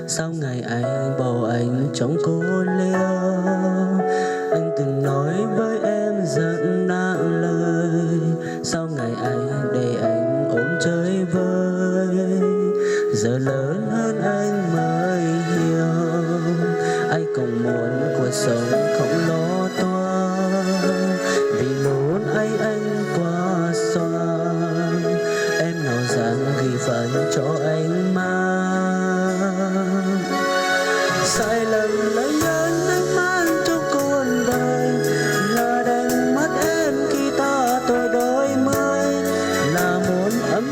Sau ngày anh bỏ anh trong cô liêu, anh từng nói với em rất nặng lời. Sau ngày anh để anh ôm chơi vơi, giờ lớn hơn anh mới hiểu anh cũng muốn cuộc sống không lo toan. Vì muốn anh quá xoan, em nào dám ghi phận cho anh mang. Sai lầm lấy nhân anh mang trong cuộc đời, là đánh mất em khi ta tuổi đôi mươi. Là muốn ấm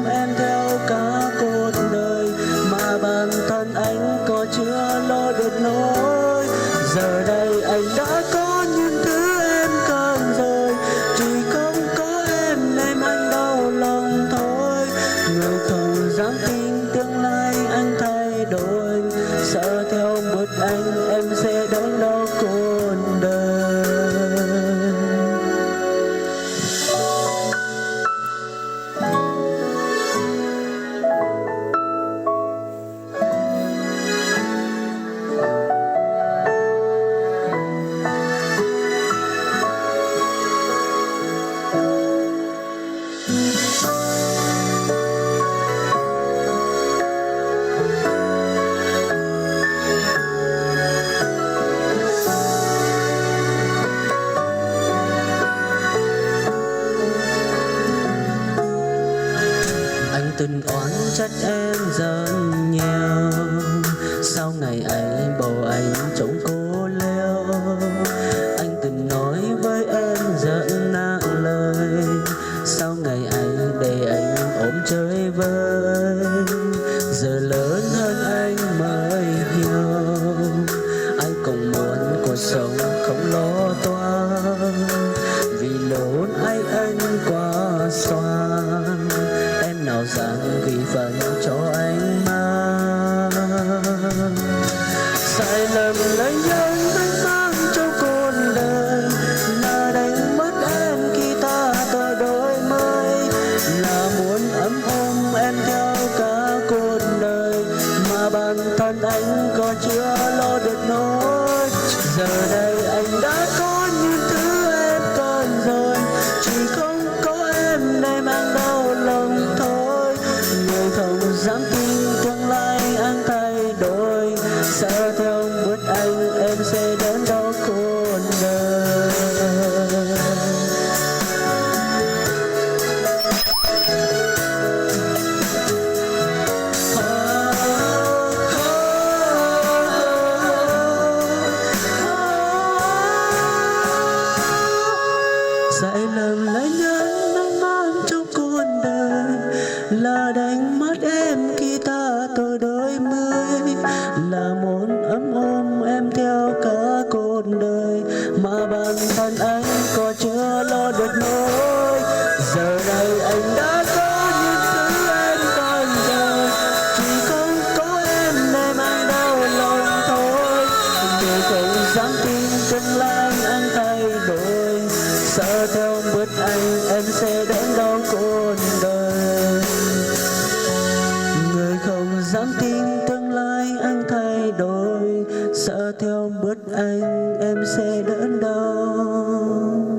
em theo cả cuộc đời, mà bản thân anh có chưa lo được nỗi. Giờ đây anh đã có những thứ em cần rồi, chỉ không có em nên anh đau lòng thôi. Người không dám tin tương lai anh thay đổi, sợ theo bước anh em sẽ đớn đau cuộc đời. Anh từng oán trách em rất nhiều, sau ngày anh bỏ anh trong cô liêu. Anh từng nói với em rất nặng lời, sau ngày anh để anh ôm chơi vơi. Giờ lớn hơn anh mới hiểu anh cũng muốn cuộc sống không lo toan. Vì lỗi anh quá xoan, em nào dám ghi phận cho anh mang. Sai lầm lấy nhân anh mang trong cuộc đời, là đánh mất em khi ta tuổi đôi mươi. Là muốn ấm em theo cả cuộc đời, mà bản thân anh còn chưa lo được nỗi. Giờ đây anh đã có những thứ em cần rồi, chỉ không có em nên anh đau lòng thôi. Người không dám tin tương lai anh thay đổi, sợ theo bước anh em sẽ đớn đau cuộc đời. Sai lầm là nhân anh mang trong cuộc đời, là đánh mất em khi ta tuổi đôi mươi. Là muốn ấm em theo cả cuộc đời, mà bản thân anh có chưa lo được nỗi. Giờ đây anh đã có những thứ em cần rồi, chỉ không có em nên anh đau lòng thôi. Người không dám tin tương lai anh thay đổi, sợ theo bước anh em sẽ đớn đau cuộc đời. Người không dám tin tương lai anh thay đổi, sợ theo bước anh em sẽ đớn đau.